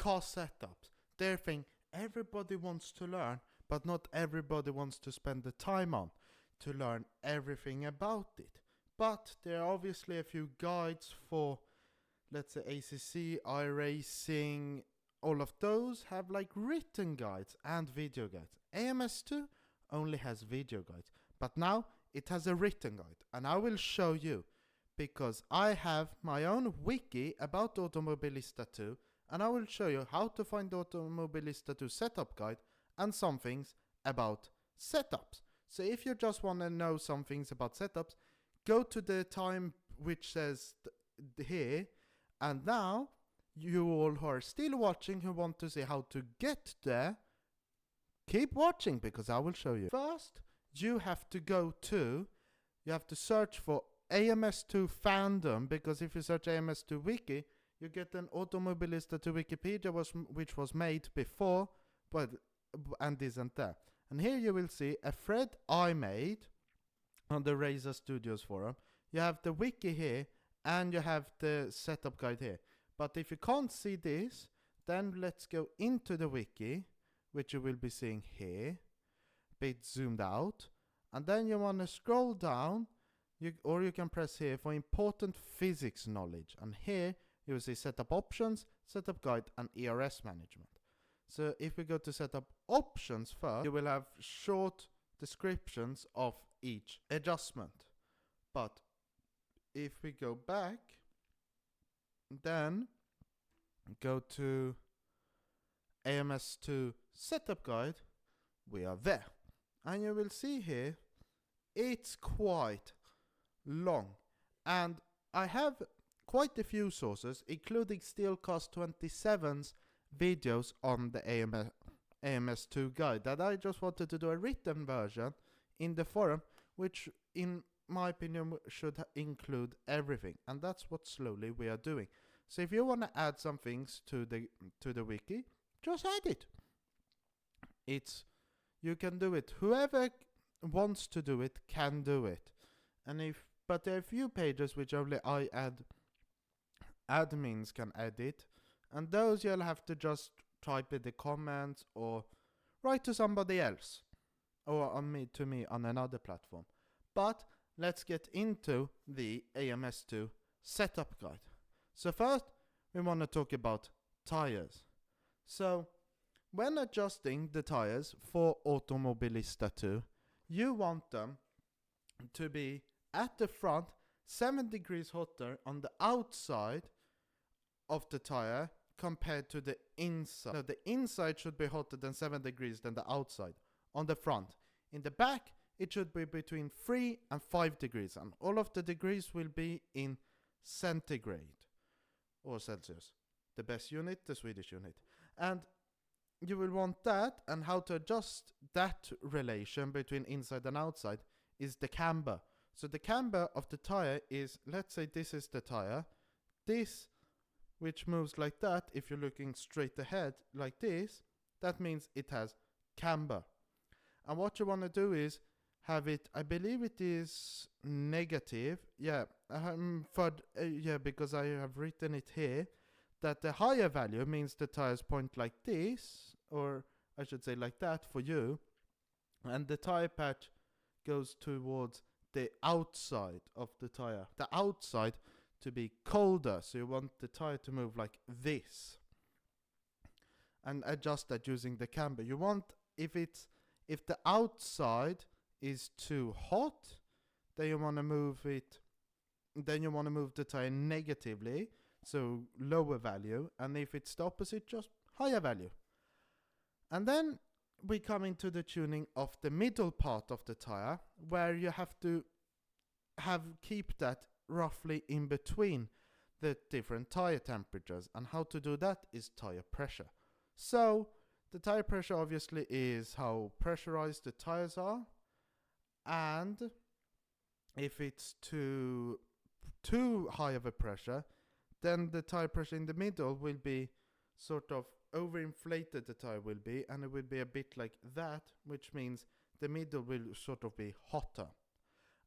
car setups. They're thing everybody wants to learn, but not everybody wants to spend the time on to learn everything about it. But there are obviously a few guides for, let's say, ACC, iRacing, all of those have like written guides and video guides. AMS2 only has video guides, but now it has a written guide, and I will show you, because I have my own wiki about Automobilista 2, and I will show you how to find the Automobilista 2 setup guide and some things about setups. So if you just want to know some things about setups, go to the time which says here, and now you all who are still watching who want to see how to get there, keep watching because I will show you. First, you have to search for AMS2 fandom, because if you search AMS2 wiki, you get an Automobilista 2 Wikipedia which was made before, and isn't there. And here you will see a thread I made on the Razer Studios forum. You have the wiki here, and you have the setup guide here. But if you can't see this, then let's go into the wiki, which you will be seeing here, bit zoomed out, and then you want to scroll down, or you can press here for important physics knowledge, and here you will see setup options, setup guide, and ERS management. So if we go to setup options first, you will have short descriptions of each adjustment. But if we go back, then go to AMS2 setup guide, we are there. And you will see here, it's quite long. And I have quite a few sources, including Steelcast 27's videos on the AMS2 guide, that I just wanted to do a written version in the forum, which in my opinion should include everything, and that's what slowly we are doing. So if you want to add some things to the wiki, just add it. You can do it. Whoever wants to do it can do it. But there are a few pages which only admins can edit, and those you'll have to just type in the comments or write to somebody else, or to me on another platform. But let's get into the AMS2 setup guide. So first, we want to talk about tires. So when adjusting the tires for Automobilista 2, you want them to be at the front 7 degrees hotter on the outside of the tire compared to the inside. No, the inside should be hotter than 7 degrees than the outside on the front. In the back, it should be between 3 and 5 degrees, and all of the degrees will be in centigrade or Celsius. The best unit, the Swedish unit. And you will want that, and how to adjust that relation between inside and outside is the camber. So the camber of the tire is, let's say this is the tire, this which moves like that, if you're looking straight ahead like this, that means it has camber. And what you want to do is have it, I believe it is negative, because I have written it here, that the higher value means the tires point like this, or I should say like that for you, and the tire patch goes towards the outside of the tire. The outside to be colder, so you want the tire to move like this, and adjust that using the camber. You want, if the outside is too hot, then you want to move it, then you want to move the tire negatively, so lower value, and if it's the opposite, just higher value. And then we come into the tuning of the middle part of the tire, where you have to keep that roughly in between the different tire temperatures, and how to do that is tire pressure. So the tire pressure obviously is how pressurized the tires are, and if it's too high of a pressure, then the tire pressure in the middle will be sort of overinflated, the tire will be, and it will be a bit like that, which means the middle will sort of be hotter.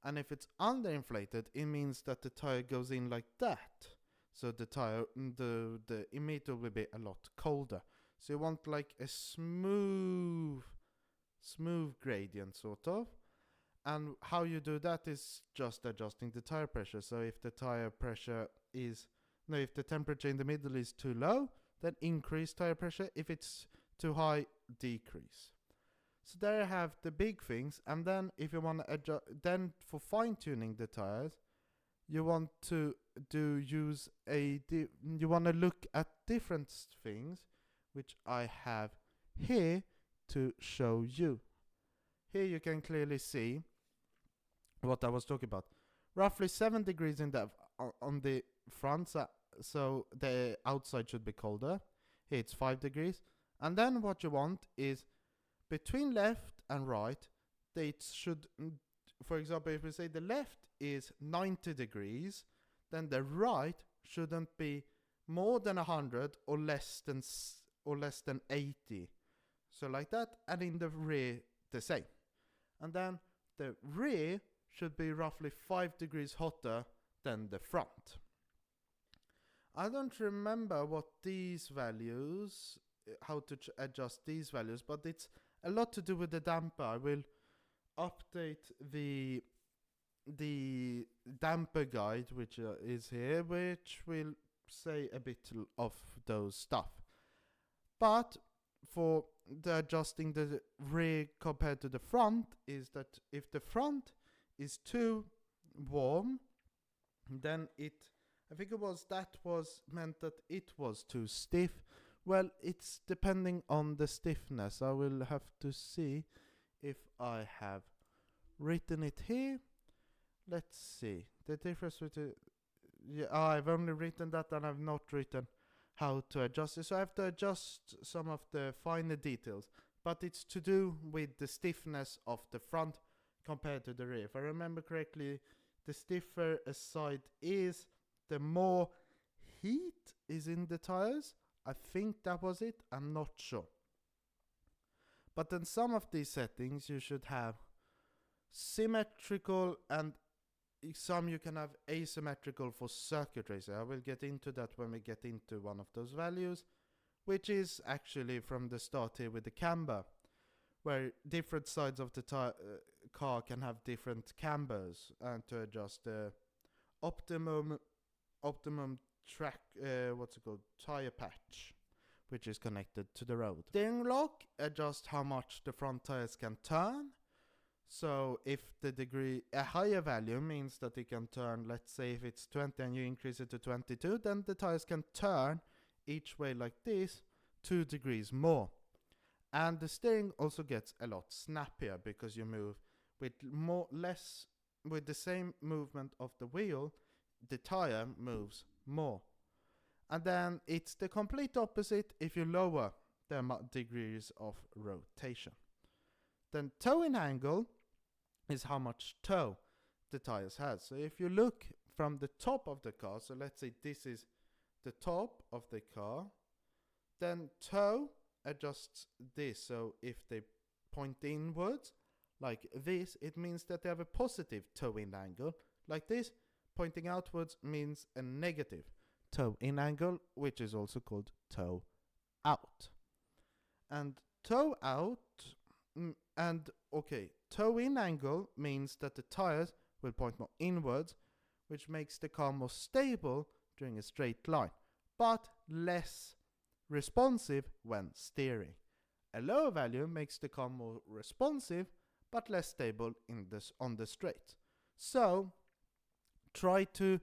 And if it's underinflated, it means that the tire goes in like that. so the tire, the emitter will be a lot colder. So you want like a smooth gradient sort of. And how you do that is just adjusting the tire pressure. So if the tire pressure is, no, if the temperature in the middle is too low, then increase tire pressure. If it's too high, decrease. So there you have the big things. And then if you want to adjust, then for fine tuning the tires, you want to you want to look at different things, which I have here to show you. Here you can clearly see what I was talking about. Roughly 7 degrees in the on the front, so the outside should be colder. Here it's 5 degrees. And then what you want is between left and right, it should, for example, if we say the left is 90 degrees, then the right shouldn't be more than 100 or less than 80. So like that, and in the rear the same. And then the rear should be roughly 5 degrees hotter than the front. I don't remember what these values, how to adjust these values, but it's a lot to do with the damper. I will update the damper guide, which is here, which will say a bit of those stuff. But for the adjusting the rear compared to the front is that if the front is too warm, then I think that was meant that it was too stiff. Well, it's depending on the stiffness. I will have to see if I have written it here. Let's see. The difference with the... Yeah, I've only written that and I've not written how to adjust it. So I have to adjust some of the finer details. But it's to do with the stiffness of the front compared to the rear. If I remember correctly, the stiffer a side is, the more heat is in the tires. I think that was it. I'm not sure. But then some of these settings you should have symmetrical, and some you can have asymmetrical for circuit racer. I will get into that when we get into one of those values, which is actually from the start here with the camber, where different sides of the car can have different cambers, and to adjust the optimum track, tire patch, which is connected to the road. Steering lock adjusts how much the front tires can turn. So if a higher value means that it can turn, let's say if it's 20 and you increase it to 22, then the tires can turn each way like this 2 degrees more. And the steering also gets a lot snappier because you move with the same movement of the wheel, the tire moves more. And then it's the complete opposite if you lower the degrees of rotation. Then towing angle is how much toe the tires has. So if you look from the top of the car, so let's say this is the top of the car, then toe adjusts this. So if they point inwards like this, it means that they have a positive toe-in angle. Like this, pointing outwards means a negative toe-in angle, which is also called toe out. And toe out, toe-in angle means that the tires will point more inwards, which makes the car more stable during a straight line, but less responsive when steering. A lower value makes the car more responsive, but less stable on the straight. So try to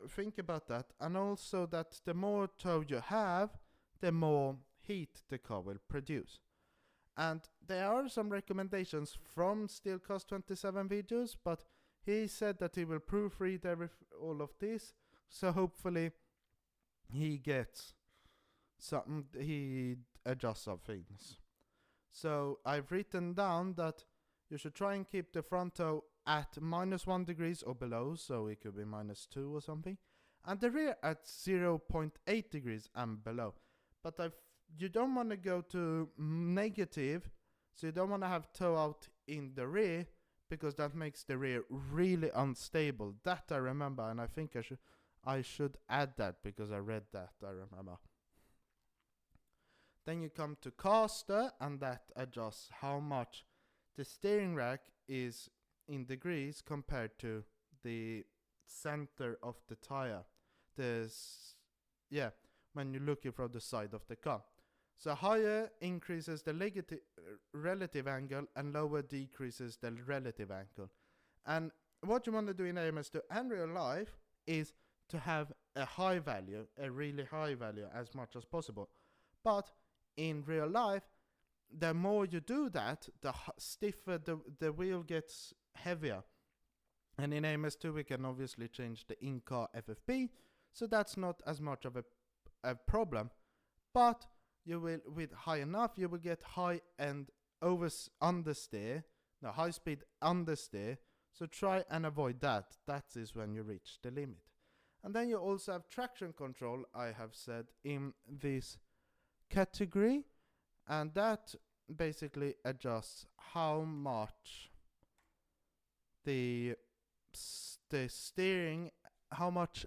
think about that, and also that the more toe you have, the more heat the car will produce. And there are some recommendations from Steelcast27 videos, but he said that he will proofread all of this, so hopefully he adjusts some things. So I've written down that you should try and keep the front toe at -1 degrees or below, so it could be -2 or something, and the rear at 0.8 degrees and below. But you don't want to go to negative, so you don't want to have toe out in the rear, because that makes the rear really unstable. That I remember, and I think I should add that because I read that, I remember. Then you come to caster, and that adjusts how much the steering rack is in degrees compared to the center of the tire. When you're looking from the side of the car. So higher increases the relative angle, and lower decreases the relative angle. And what you want to do in AMS2 and real life is to have a high value, a really high value, as much as possible. But in real life, the more you do that, the stiffer the wheel gets, heavier. And in AMS2 we can obviously change the in-car FFP, so that's not as much of a problem. But you will, with high enough, you will get high-end understeer, no, high-speed understeer. So try and avoid that. That is when you reach the limit. And then you also have traction control, I have said, in this category. And that basically adjusts how much the steering, how much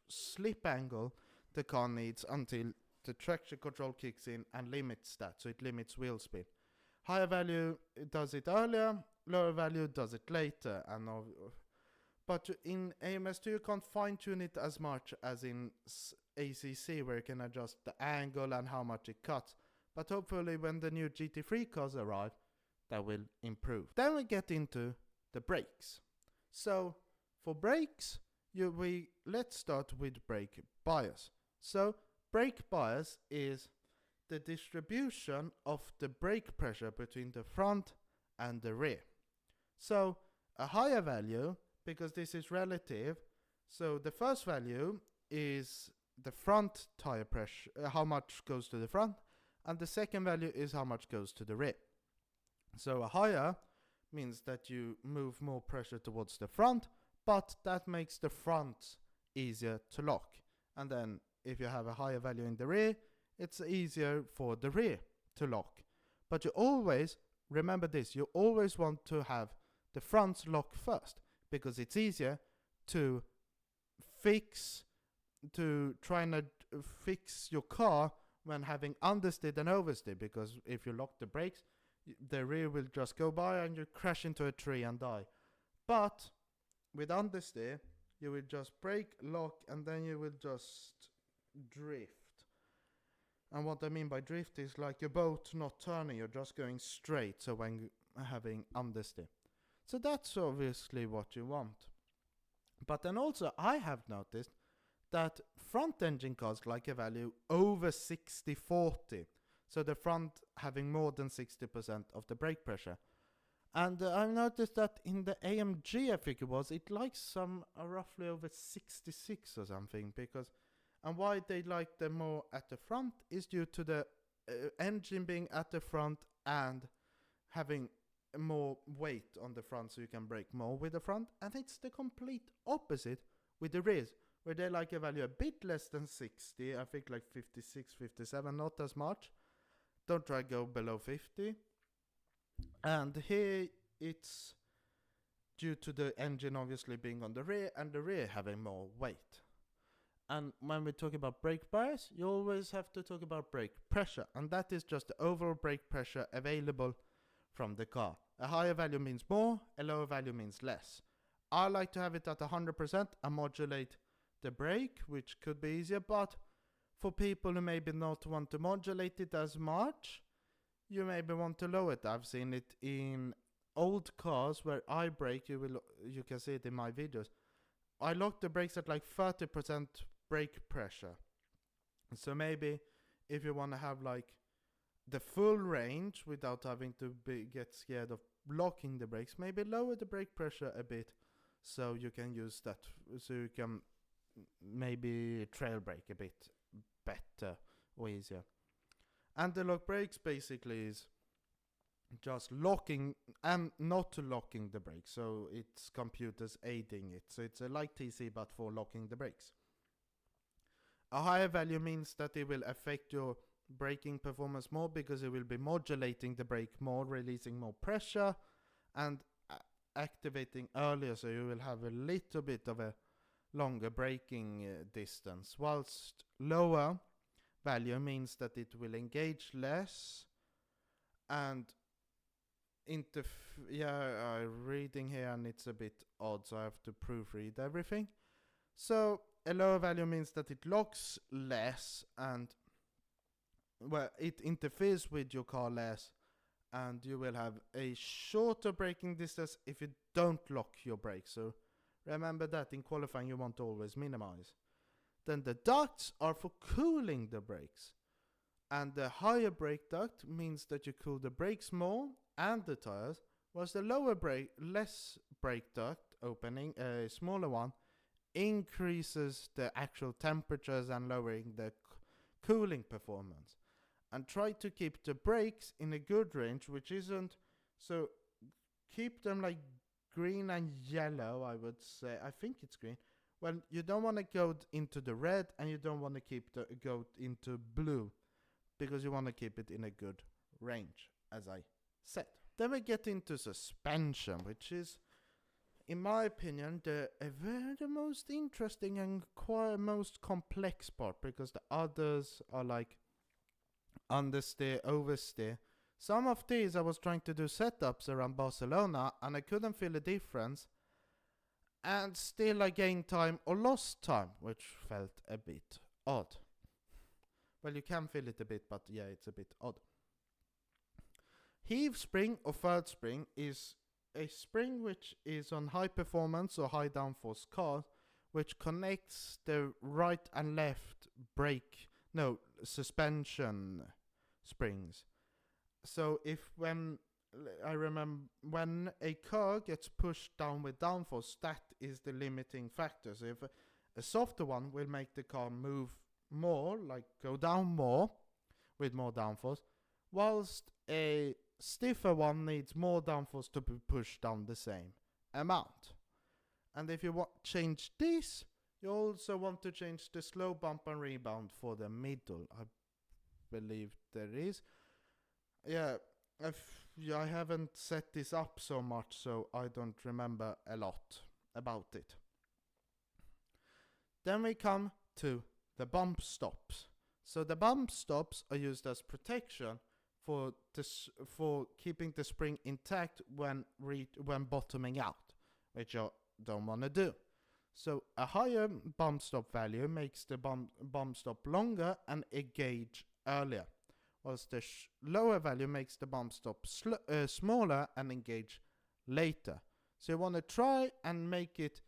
slip angle the car needs until the traction control kicks in and limits that. So it limits wheel spin. Higher value, it does it earlier. Lower value does it later. But in AMS2 you can't fine tune it as much as in ACC, where you can adjust the angle and how much it cuts. But hopefully when the new GT3 cars arrive, that will improve. Then we get into the brakes. So for brakes, let's start with brake bias. So brake bias is the distribution of the brake pressure between the front and the rear. So a higher value, because this is relative, so the first value is the front tire pressure, how much goes to the front, and the second value is how much goes to the rear. So a higher means that you move more pressure towards the front, but that makes the front easier to lock. And then if you have a higher value in the rear, it's easier for the rear to lock. But you always, remember this, you always want to have the fronts lock first, because it's easier to try and fix your car when having understeer than oversteer, because if you lock the brakes, the rear will just go by and you crash into a tree and die. But with understeer, you will just brake, lock, and then you will just drift. And what I mean by drift is like your boat not turning, you're just going straight, so when having understeer. So that's obviously what you want. But then also I have noticed that front engine cars like a value over 60-40. So the front having more than 60% of the brake pressure. And I've noticed that in the AMG, I think it likes some roughly over 66 or something. And why they like them more at the front is due to the engine being at the front and having more weight on the front, so you can brake more with the front. And it's the complete opposite with the rears, where they like a value a bit less than 60, I think like 56, 57, not as much. Don't try to go below 50. And here it's due to the engine obviously being on the rear and the rear having more weight. And when we talk about brake bias, you always have to talk about brake pressure, and that is just the overall brake pressure available from the car. A higher value means more, a lower value means less. I like to have it at 100% and modulate the brake, which could be easier, but for people who maybe not want to modulate it as much, you maybe want to lower it. I've seen it in old cars where I brake, you can see it in my videos. I lock the brakes at like 30% brake pressure. So maybe if you want to have like the full range without having to get scared of blocking the brakes, maybe lower the brake pressure a bit, so you can use that, so you can maybe trail brake a bit better or easier. Anti-lock brakes basically is just locking and not locking the brakes, so it's computers aiding it. So it's a like TC but for locking the brakes. A higher value means that it will affect your braking performance more, because it will be modulating the brake more, releasing more pressure and activating earlier, so you will have a little bit of a longer braking distance, whilst lower value means that it will engage less. And I'm reading here and it's a bit odd, so I have to proofread everything. So a lower value means that it locks less and it interferes with your car less, and you will have a shorter braking distance if you don't lock your brakes. So remember that in qualifying you want to always minimize. Then the ducts are for cooling the brakes, and the higher brake duct means that you cool the brakes more and the tires, whilst the less brake duct opening, a smaller one, increases the actual temperatures and lowering the cooling performance. And try to keep the brakes in a good range, which isn't, so keep them like green and yellow, I would say. I think it's green. Well, you don't want to go into the red, and you don't want to go into blue, because you want to keep it in a good range, as I said. Then we get into suspension, which is, in my opinion, the most interesting and most complex part, because the others are like understeer, oversteer. Some of these I was trying to do setups around Barcelona, and I couldn't feel a difference, and still I gained time or lost time, which felt a bit odd. Well, you can feel it a bit, but yeah, it's a bit odd. Heave spring or third spring is a spring which is on high performance or high downforce cars, which connects the right and left suspension springs. So when a car gets pushed down with downforce, that is the limiting factor. So if a softer one will make the car move more, like go down more with more downforce, whilst a stiffer one needs more downforce to be pushed down the same amount. And if you want to change this, you also want to change the slow bump and rebound for the middle. I believe there is. Yeah, I haven't set this up so much, so I don't remember a lot about it. Then we come to the bump stops. So the bump stops are used as protection for keeping the spring intact when bottoming out, which you don't want to do. So a higher bump stop value makes the bump stop longer and engage earlier, whilst the lower value makes the bump stop smaller and engage later. So you want to try and make it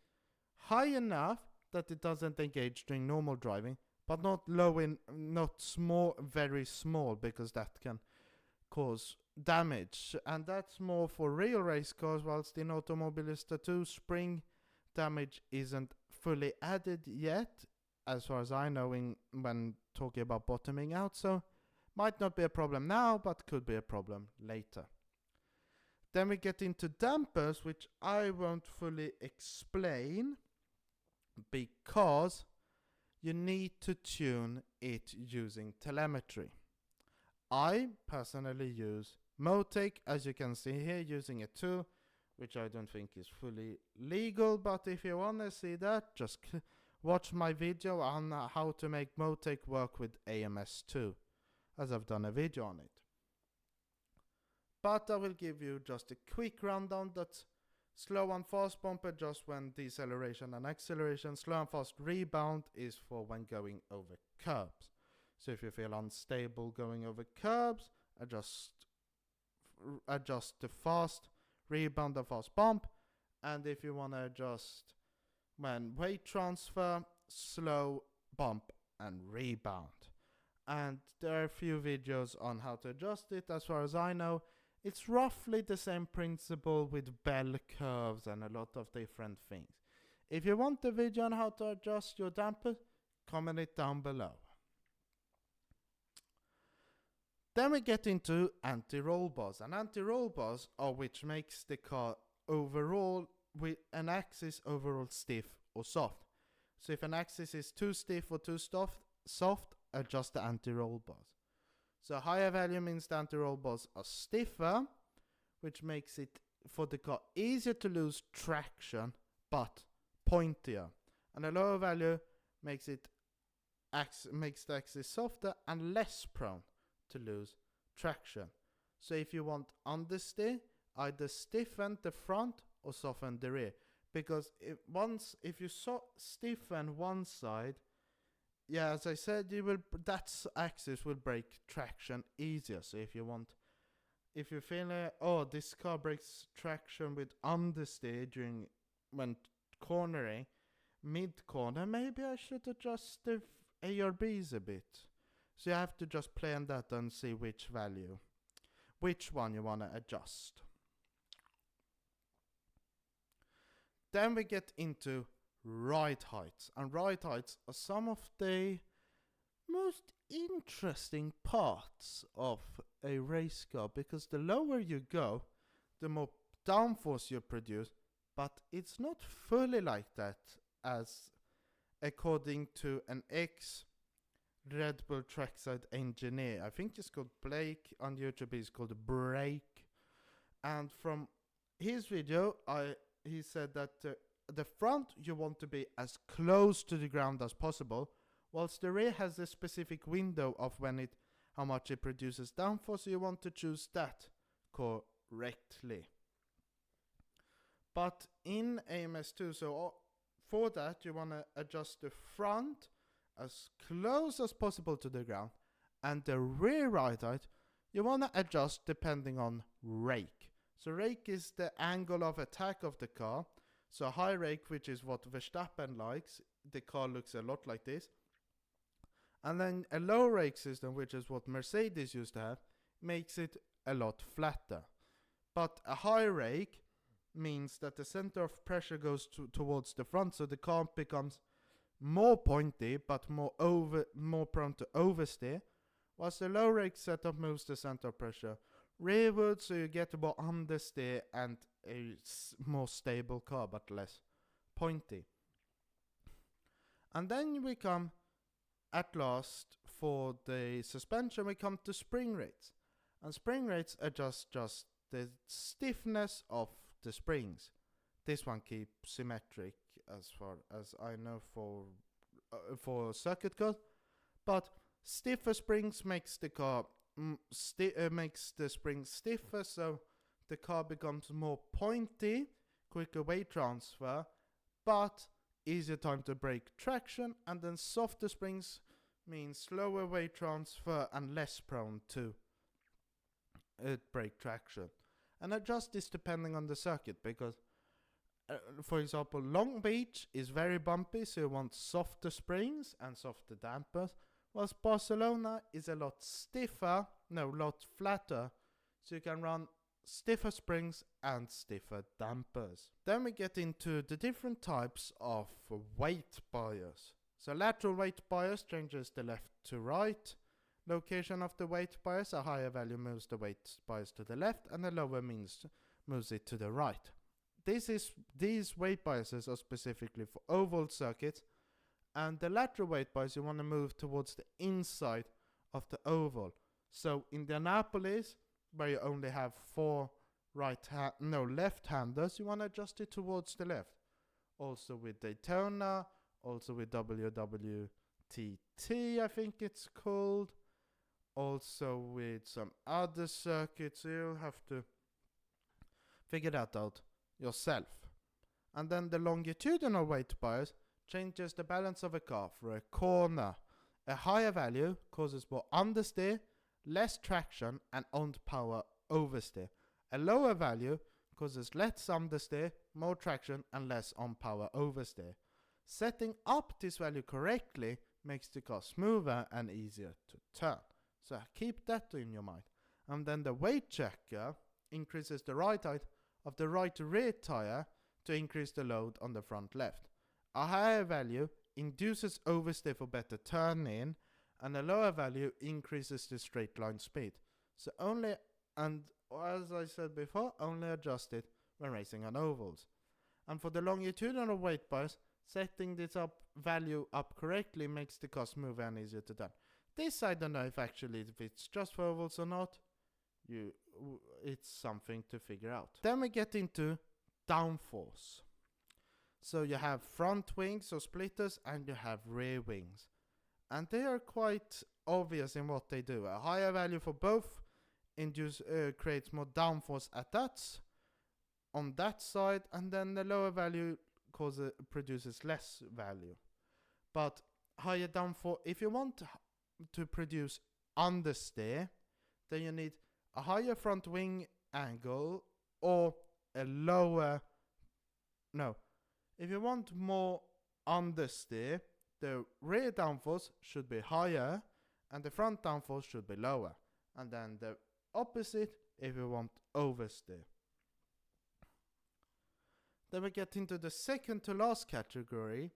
high enough that it doesn't engage during normal driving, but not small, very small, because that can cause damage. And that's more for real race cars, whilst in Automobilista 2 spring damage isn't fully added yet, as far as I know, when talking about bottoming out. So might not be a problem now, but could be a problem later. Then we get into dampers, which I won't fully explain, because you need to tune it using telemetry. I personally use Motec, as you can see here, using a tool which I don't think is fully legal, but if you want to see that, just watch my video on how to make Motec work with AMS2, as I've done a video on it. But I will give you just a quick rundown. That's slow and fast bump adjust when deceleration and acceleration. Slow and fast rebound is for when going over curbs. So if you feel unstable going over curbs, adjust the fast rebound and fast bump. And if you want to adjust when weight transfer, slow bump and rebound. And there are a few videos on how to adjust it. As far as I know, it's roughly the same principle with bell curves and a lot of different things. If you want the video on how to adjust your damper, comment it down below. Then we get into anti-roll bars. And anti-roll bars are which makes the car overall with an axis overall stiff or soft. So if an axis is too stiff or too soft, adjust the anti-roll bars. So higher value means the anti-roll bars are stiffer, which makes it for the car easier to lose traction, but pointier. And a lower value makes the axis softer and less prone to lose traction. So if you want understeer, either stiffen the front or soften the rear. Because if you stiffen one side, yeah, as I said, that axis will break traction easier. So if you feel oh, this car breaks traction with understeer when cornering, mid corner, maybe I should adjust the ARBs a bit. So you have to just play on that and see which one you want to adjust. Then we get into ride heights, and ride heights are some of the most interesting parts of a race car, because the lower you go, the more downforce you produce, but it's not fully like that, as according to an Red Bull trackside engineer, I think it's called Blake, on YouTube he's called Brake, and from his video he said that the front you want to be as close to the ground as possible, whilst the rear has a specific window of how much it produces downforce, so you want to choose that correctly. But in AMS2, so for that you want to adjust the front as close as possible to the ground, and the rear ride height you want to adjust depending on rake. So rake is the angle of attack of the car. So high rake, which is what Verstappen likes, the car looks a lot like this. And then a low rake system, which is what Mercedes used to have, makes it a lot flatter. But a high rake means that the center of pressure goes towards the front, so the car becomes more pointy but more prone to oversteer, whilst the low rake setup moves the center of pressure rearward, so you get more understeer and a more stable car but less pointy. And then we come at last for the suspension, we come to spring rates. And spring rates adjust just the stiffness of the springs. This one keeps symmetric as far as I know for circuit cars, but stiffer springs makes the car makes the springs stiffer, so the car becomes more pointy, quicker weight transfer, but easier time to break traction. And then softer springs means slower weight transfer and less prone to break traction. And adjust this depending on the circuit, because for example, Long Beach is very bumpy, so you want softer springs and softer dampers, whilst Barcelona is a lot flatter, so you can run stiffer springs and stiffer dampers. Then we get into the different types of weight bias. So lateral weight bias changes the left to right. Location of the weight bias, a higher value moves the weight bias to the left, and a lower moves it to the right. These weight biases are specifically for oval circuits, and the lateral weight bias you want to move towards the inside of the oval. So Indianapolis, where you only have 4 left-handers, you want to adjust it towards the left. Also with Daytona, also with WWTT, I think it's called. Also with some other circuits, you'll have to figure that out yourself. And then the longitudinal weight bias changes the balance of a car for a corner. A higher value causes more understeer, less traction, and on-power oversteer. A lower value causes less understeer, more traction, and less on-power oversteer. Setting up this value correctly makes the car smoother and easier to turn. So keep that in your mind. And then the weight checker increases the ride height of the right rear tire to increase the load on the front left. A higher value induces oversteer for better turn-in, and a lower value increases the straight line speed. So as I said before, only adjust it when racing on ovals. And for the longitudinal weight bias, setting this value up correctly makes the car smoother and easier to turn. This I don't know if it's just for ovals or not. It's something to figure out. Then we get into downforce. So you have front wings or splitters and you have rear wings. And they are quite obvious in what they do. A higher value for both creates more downforce at on that side, and then the lower value produces less value. But higher downforce, if you want to produce understeer, then you need a higher front wing angle or a lower... No. If you want more understeer, the rear downforce should be higher and the front downforce should be lower. And then the opposite if you want oversteer. Then we get into the second to last category,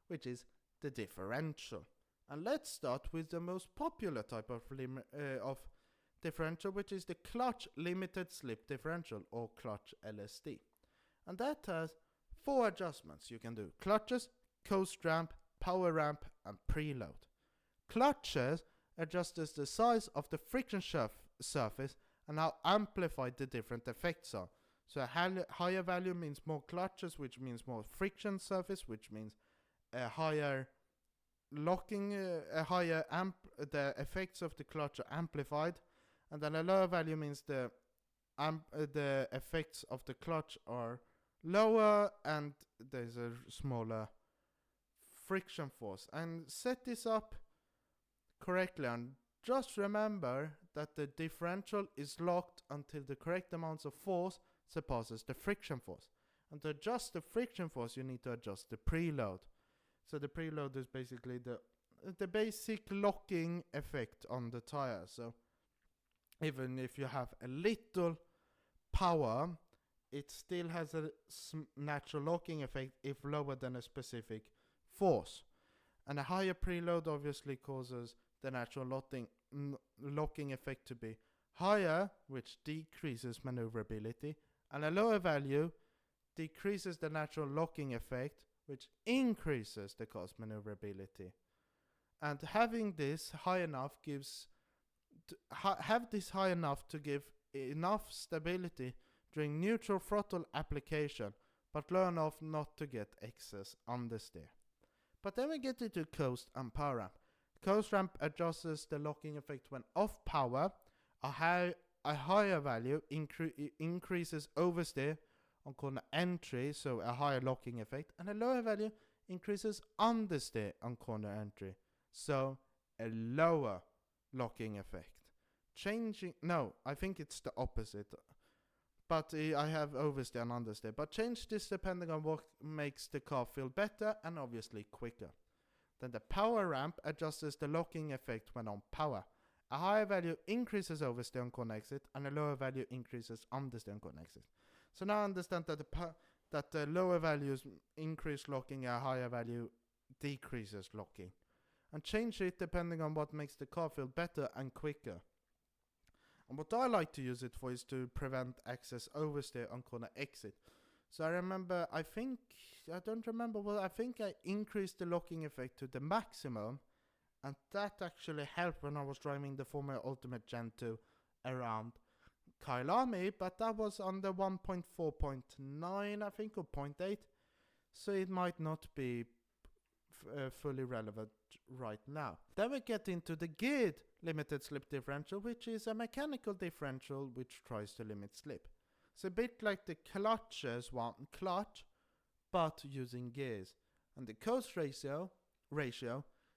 which is the differential. And let's start with the most popular type of differential, which is the clutch limited slip differential, or clutch LSD. And that has 4 adjustments you can do: clutches, coast ramp, power ramp, and preload. Clutches adjusts the size of the friction surface and how amplified the different effects are. So a higher value means more clutches, which means more friction surface, which means a higher locking, the effects of the clutch are amplified. And then a lower value means the effects of the clutch are lower and there's a smaller friction force. And set this up correctly, and just remember that the differential is locked until the correct amount of force surpasses the friction force. And to adjust the friction force, you need to adjust the preload. So the preload is basically the basic locking effect on the tire. So even if you have a little power, it still has a natural locking effect if lower than a specific force. And a higher preload obviously causes the natural locking effect to be higher, which decreases maneuverability. And a lower value decreases the natural locking effect, which increases the car's maneuverability. And having this high enough to give enough stability during neutral throttle application, but low enough not to get excess understeer. But then we get into coast and power ramp. Coast ramp adjusts the locking effect when off power. A higher value increases oversteer on corner entry, so a higher locking effect, and a lower value increases understeer on corner entry, so a lower locking effect. I think it's the opposite, but I have oversteer and understeer, but change this depending on what makes the car feel better and obviously quicker. Then the power ramp adjusts the locking effect when on power. A higher value increases oversteer on corner exit, and a lower value increases understeer on corner exit. So now I understand that the lower values increase locking, a higher value decreases locking. And change it depending on what makes the car feel better and quicker. And what I like to use it for is to prevent excess oversteer on corner exit. So I think I increased the locking effect to the maximum, and that actually helped when I was driving the Formula Ultimate Gen 2 around Kyalami, but that was on the 1.4.9, I think, or 0.8, so it might not be fully relevant right now. Then we get into the geared limited slip differential, which is a mechanical differential which tries to limit slip. It's a bit like the clutch, but using gears. And the coast ratio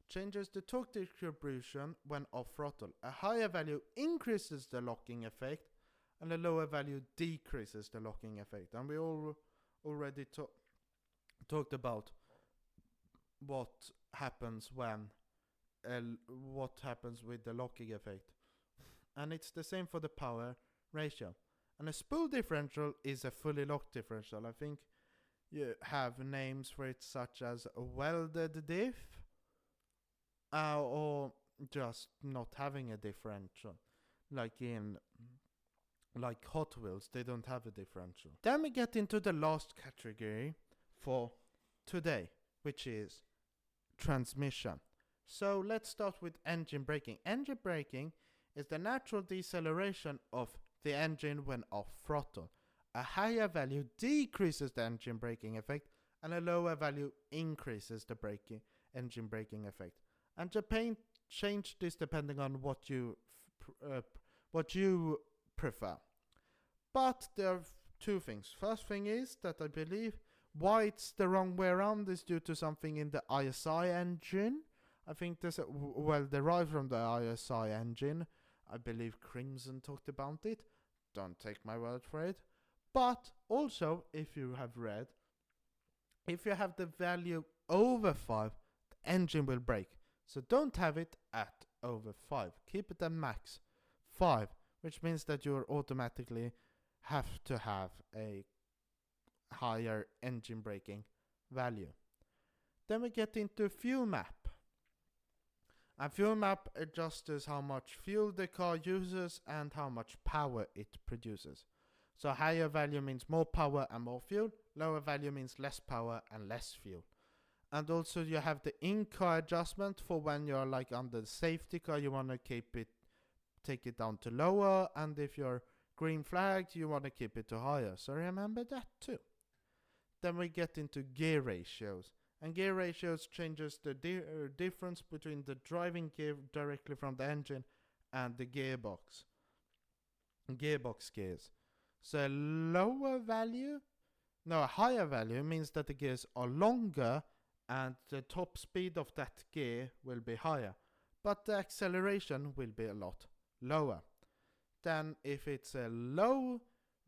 changes the torque distribution when off throttle. A higher value increases the locking effect, and a lower value decreases the locking effect. And we already talked about what happens with the locking effect. And it's the same for the power ratio. And a spool differential is a fully locked differential. I think you have names for it such as a welded diff, or just not having a differential. Like Hot Wheels, they don't have a differential. Then we get into the last category for today, which is transmission. So let's start with engine braking. Engine braking is the natural deceleration of the engine when off throttle. A higher value decreases the engine braking effect, and a lower value increases the engine braking effect. And Japan changed this depending on what you prefer. But there are two things. First thing is that I believe why it's the wrong way around is due to something in the ISI engine. I think this derived from the ISI engine. I believe Crimson talked about it. Don't take my word for it. But also, if you have read, if you have the value over 5, the engine will brake. So don't have it at over 5. Keep it at max 5, which means that you automatically have to have a higher engine braking value. Then we get into fuel map. And fuel map adjusts how much fuel the car uses and how much power it produces. So higher value means more power and more fuel. Lower value means less power and less fuel. And also you have the in-car adjustment for when you're like under the safety car, you want to take it down to lower. And if you're green flagged, you want to keep it to higher. So remember that too. Then we get into gear ratios. And gear ratios changes the difference between the driving gear directly from the engine and the gearbox gears. So a higher value means that the gears are longer and the top speed of that gear will be higher, but the acceleration will be a lot lower. Then if it's a low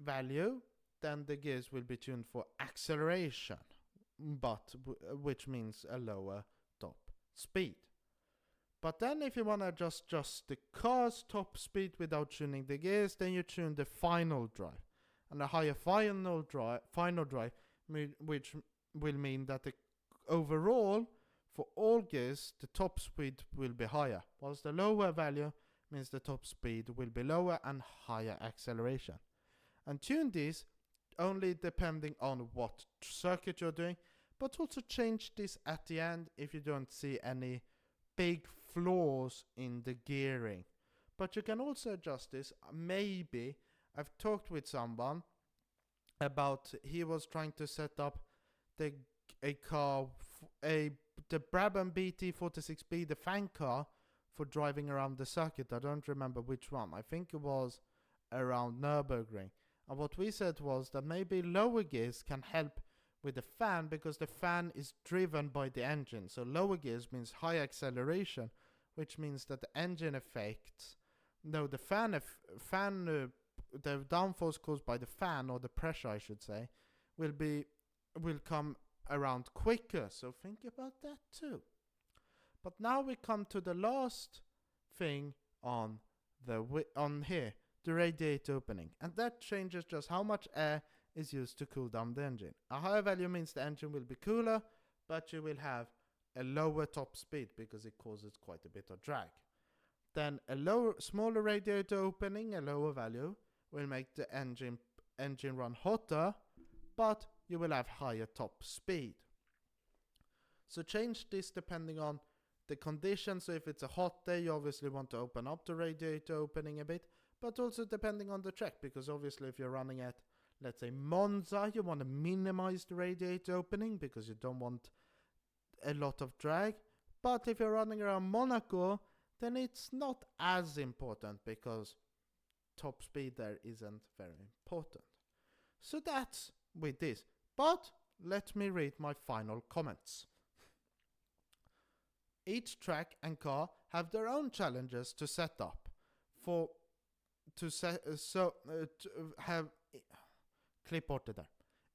value, then the gears will be tuned for acceleration, but which means a lower top speed. But then if you want to adjust the car's top speed without tuning the gears, then you tune the final drive. And a higher final drive which will mean that the overall for all gears the top speed will be higher, whilst the lower value means the top speed will be lower and higher acceleration. And tune this only depending on what circuit you're doing, but also change this at the end if you don't see any big flaws in the gearing. But you can also adjust this. Maybe I've talked with someone about he was trying to set up the Brabham BT46B, the fan car, for driving around the circuit. I don't remember which one. I think it was around Nürburgring. And what we said was that maybe lower gears can help with the fan because the fan is driven by the engine. So lower gears means high acceleration, which means that the engine effects, the downforce caused by the fan, or the pressure I should say, will come around quicker. So think about that too. But now we come to the last thing on here, the radiator opening, and that changes just how much air is used to cool down the engine. A higher value means the engine will be cooler, but you will have a lower top speed because it causes quite a bit of drag. Then a smaller radiator opening, a lower value, will make the engine run hotter, but you will have higher top speed. So change this depending on the conditions. So if it's a hot day, you obviously want to open up the radiator opening a bit, but also depending on the track, because obviously if you're running at, let's say, Monza, you want to minimize the radiator opening because you don't want a lot of drag. But if you're running around Monaco, then it's not as important because top speed there isn't very important. So that's with this. But let me read my final comments. Each track and car have their own challenges to set up.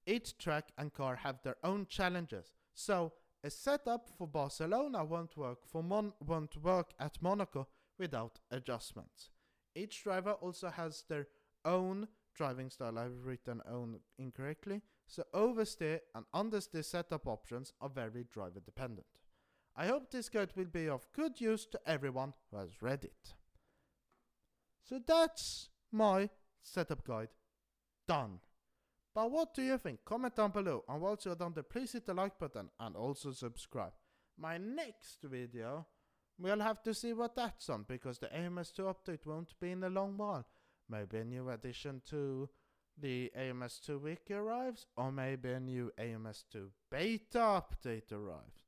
Each track and car have their own challenges. So a setup for Barcelona won't work at Monaco without adjustments. Each driver also has their own driving style. I've written own incorrectly. So oversteer and understeer setup options are very driver dependent. I hope this guide will be of good use to everyone who has read it. So that's my setup guide done. But what do you think? Comment down below, and once you're done, please hit the like button and also subscribe. My next video, we'll have to see what that's on, because the AMS2 update won't be in a long while. Maybe a new addition to the AMS2 wiki arrives, or maybe a new AMS2 beta update arrives.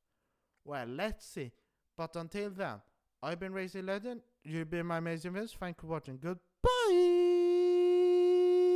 Well, let's see. But until then, I've been Racing Legend, you've been my amazing viewers, thank you for watching, goodbye!